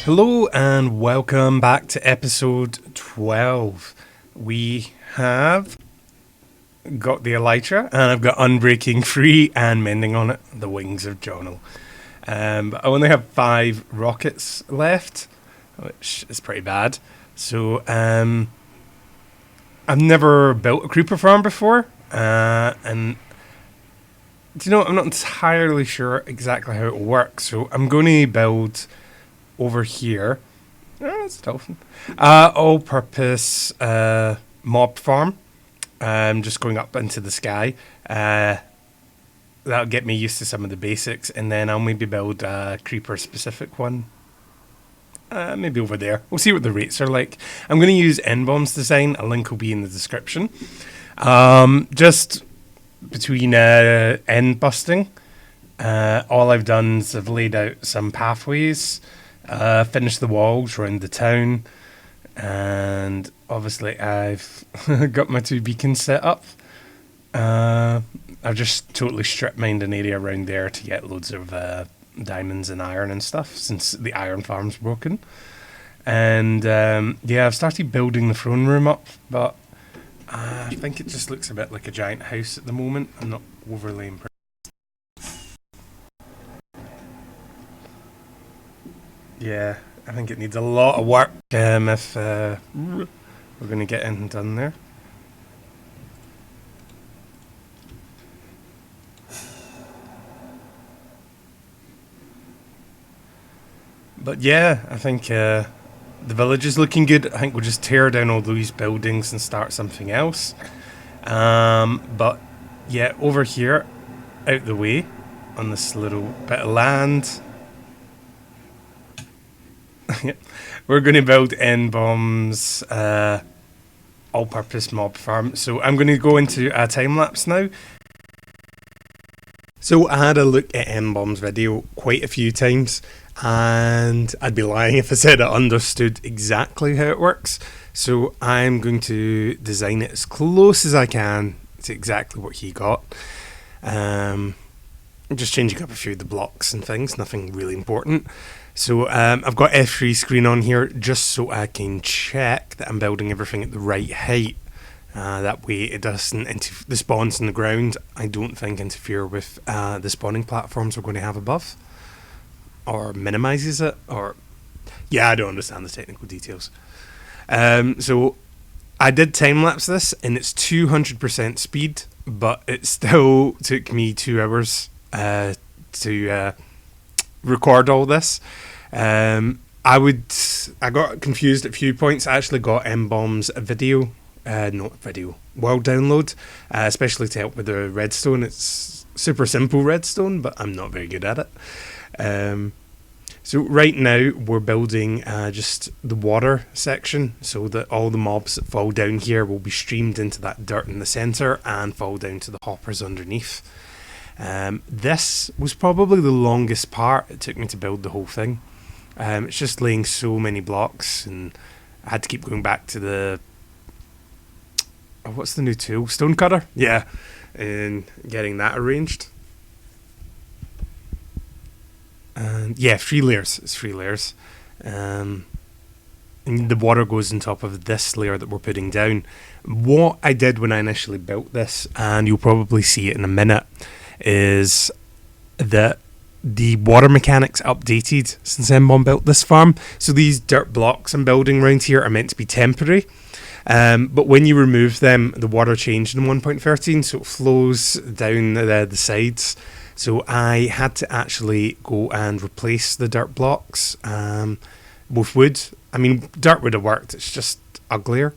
Hello and welcome back to episode 12. We have got the Elytra and I've got Unbreaking Free and Mending on it, the Wings of Jono. But I only have 5 rockets left, which is pretty bad. So I've never built a creeper farm before, and do you know, I'm not entirely sure exactly how it works. So I'm going to build over here. Oh, it's a dolphin. All-purpose mob farm. Just going up into the sky. That'll get me used to some of the basics, and then I'll maybe build a creeper-specific one. Maybe over there. We'll see what the rates are like. I'm going to use N-Bomb's design. A link will be in the description. Just between end busting, all I've done is I've laid out some pathways. Finished the walls around the town, and obviously I've got my 2 beacons set up. I've just totally strip mined an area around there to get loads of diamonds and iron and stuff, since the iron farm's broken. And yeah, I've started building the throne room up, but I think it just looks a bit like a giant house at the moment. I'm not overly impressed. Yeah, I think it needs a lot of work if we're going to get in and done there. But yeah, I think the village is looking good. I think we'll just tear down all these buildings and start something else. But yeah, over here, out the way, on this little bit of land, we're going to build N-Bomb's all-purpose mob farm. So I'm going to go into a time-lapse now. So I had a look at N-Bomb's video quite a few times, and I'd be lying if I said I understood exactly how it works. So I'm going to design it as close as I can to exactly what he got. Just changing up a few of the blocks and things, nothing really important. So I've got F3 screen on here just so I can check that I'm building everything at the right height. That way it doesn't, the spawns in the ground, I don't think, interfere with the spawning platforms we're going to have above. Or minimises it, or... Yeah, I don't understand the technical details. So I did time-lapse this, and it's 200% speed, but it still took me 2 hours to record all this. I got confused at a few points. I actually got N-Bomb's video, world download, especially to help with the redstone. It's super simple redstone, but I'm not very good at it. So right now we're building just the water section, so that all the mobs that fall down here will be streamed into that dirt in the centre and fall down to the hoppers underneath. This was probably the longest part it took me to build the whole thing. It's just laying so many blocks, and I had to keep going back to the... what's the new tool? Stone cutter? Yeah, and getting that arranged. And yeah, 3 layers. It's 3 layers. And the water goes on top of this layer that we're putting down. What I did when I initially built this, and you'll probably see it in a minute, is that the water mechanics updated since N-Bomb built this farm. So these dirt blocks I'm building around here are meant to be temporary. But when you remove them, the water changed in 1.13, so it flows down the sides. So I had to actually go and replace the dirt blocks with wood. I mean, dirt would have worked, it's just uglier.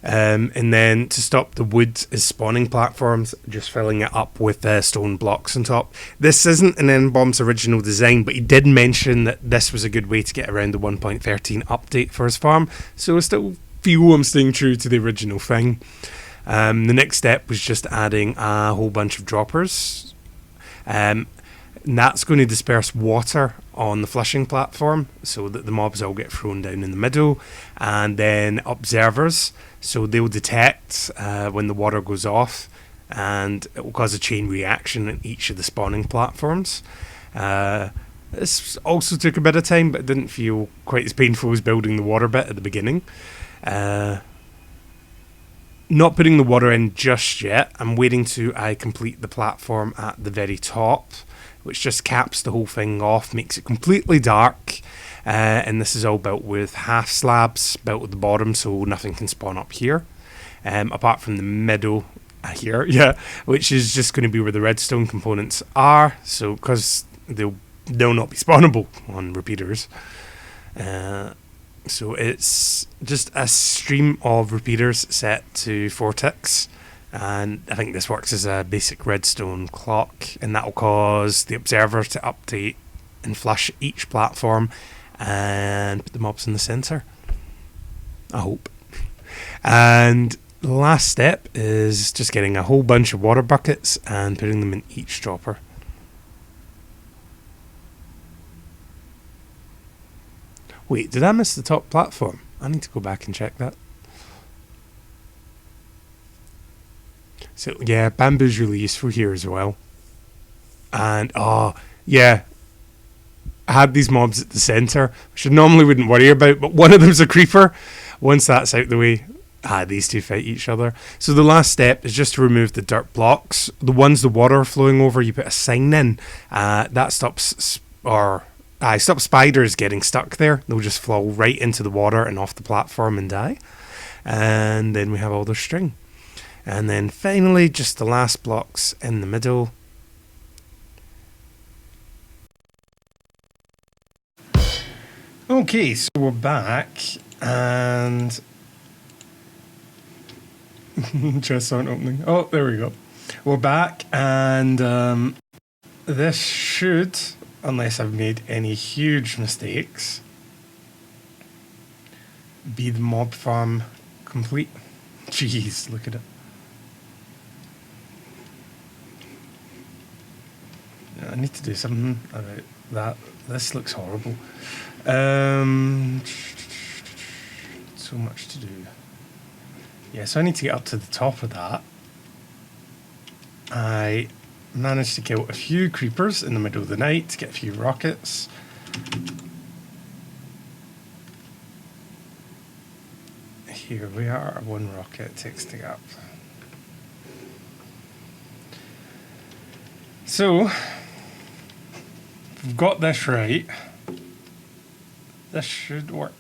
And then to stop the wood as spawning platforms, just filling it up with stone blocks on top. This isn't an N-Bomb's original design, but he did mention that this was a good way to get around the 1.13 update for his farm. So I still feel I'm staying true to the original thing. The next step was just adding a whole bunch of droppers. And that's going to disperse water on the flushing platform so that the mobs all get thrown down in the middle, and then observers, so they'll detect when the water goes off, and it will cause a chain reaction in each of the spawning platforms. This also took a bit of time, but it didn't feel quite as painful as building the water bit at the beginning. Uh, Not putting the water in just yet. I'm waiting to I complete the platform at the very top, which just caps the whole thing off, makes it completely dark. And this is all built with half slabs, built at the bottom, so nothing can spawn up here. Apart from the middle here, yeah, which is just going to be where the redstone components are. So, because they'll not be spawnable on repeaters. So it's just a stream of repeaters set to 4 ticks. And I think this works as a basic redstone clock, and that'll cause the observer to update and flush each platform and put the mobs in the centre. I hope. And the last step is just getting a whole bunch of water buckets and putting them in each dropper. Wait, did I miss the top platform? I need to go back and check that. So yeah, bamboo's really useful here as well. And yeah, I had these mobs at the centre, which I normally wouldn't worry about, but one of them's a creeper. Once that's out the way, these two fight each other. So the last step is just to remove the dirt blocks. The ones the water are flowing over, you put a sign in. That stops spiders getting stuck there. They'll just flow right into the water and off the platform and die. And then we have all their string. And then finally, just the last blocks in the middle. Okay, so we're back, and chest aren't opening. Oh, there we go. We're back, and this should, unless I've made any huge mistakes, be the mob farm complete. Jeez, look at it. I need to do something about that. This looks horrible. So much to do. Yeah, so I need to get up to the top of that. I managed to kill a few creepers in the middle of the night to get a few rockets. Here we are, 1 rocket takes to get up. So, if we've got this right, this should work.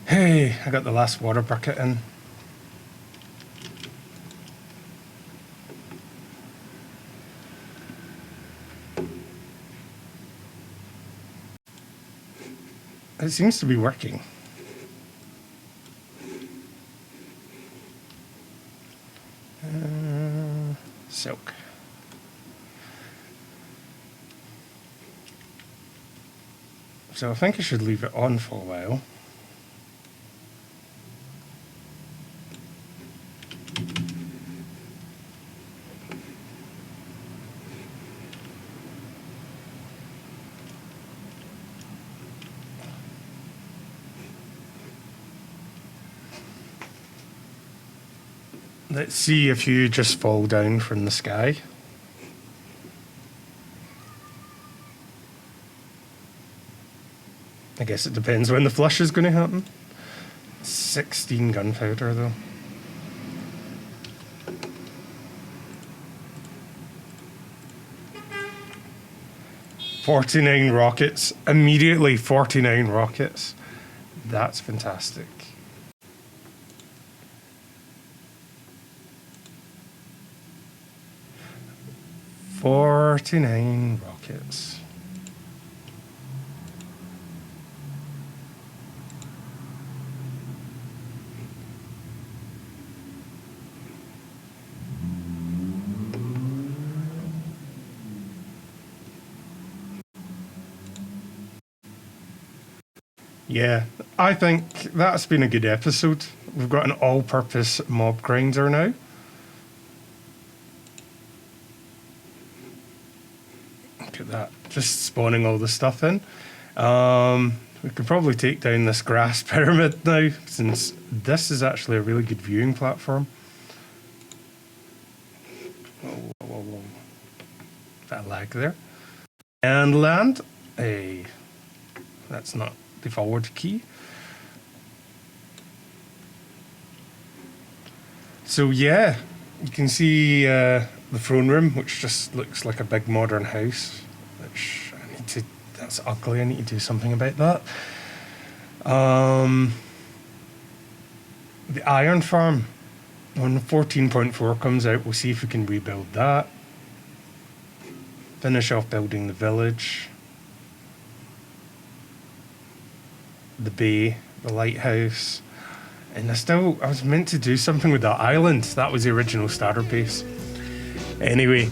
Hey, I got the last water bucket in. It seems to be working. Silk. So I think I should leave it on for a while. Let's see if you just fall down from the sky. I guess it depends when the flush is going to happen. 16 gunpowder though. $49 rockets. Immediately 49 rockets. That's fantastic. $49 rockets. Yeah, I think that's been a good episode. We've got an all-purpose mob grinder now. Look at that, just spawning all the stuff in. We could probably take down this grass pyramid now, since this is actually a really good viewing platform. Whoa. Bit of lag there. And land. Hey, that's not the forward key. So yeah, you can see the throne room, which just looks like a big modern house. Which I need to. That's ugly. I need to do something about that. The iron farm. When 14.4 comes out, we'll see if we can rebuild that. Finish off building the village. The bay, the lighthouse. And I was meant to do something with that island. That was the original starter base. Anyway,